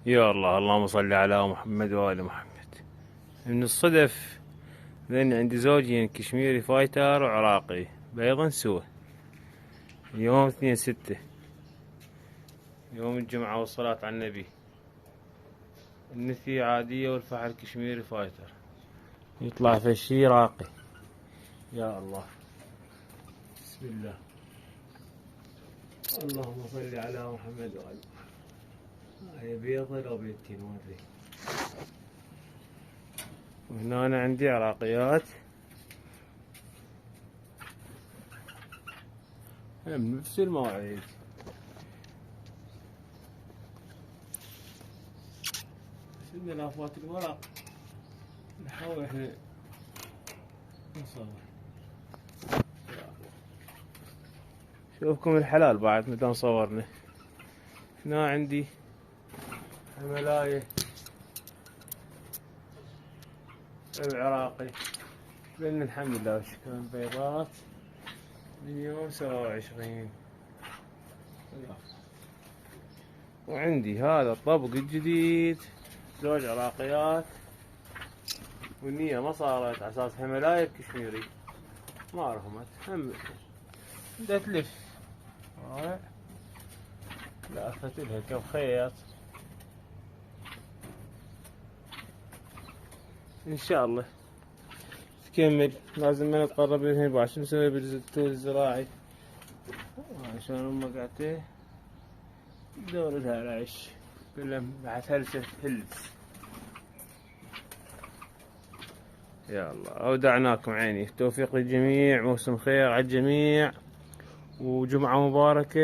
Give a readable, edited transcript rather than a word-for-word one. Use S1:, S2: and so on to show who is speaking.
S1: يا الله، اللهم صل على محمد وآل محمد. من الصدف لأن عندي زوجين كشميري فايتر وعراقي بيضا سوا. يوم 2/6، يوم الجمعة والصلاة على النبي. النثي عادية والفحل كشميري فايتر، يطلع فشي راقي. يا الله، بسم الله، اللهم صل على محمد وآل محمد. هاي بيضة لو بيضتين وري. وهنا أنا عندي عراقيات هم نفس المواعيد. بس إن لافات الورق نحاول احنا نصور. شوفكم الحلال بعد متى صورنا. هنا عندي حملاية العراقي، لأن الحمد لله والشكر بيضات من يوم 27. وعندي هذا الطبق الجديد، زوج عراقيات، والنية ما صارت على أساس حملاية بكشميري، ما رحمت هم دا تلف لافت لها كم خيط. ان شاء الله تكمل. لازم ما نتقرب منها بعد. شو نسوي بالزيتون الزراعي عشان امه قاعدة تدور لها العيش كلها بعد هلسة هلس. يا الله، اودعناكم عيني. توفيق للجميع، موسم خير على الجميع، وجمعة مباركة.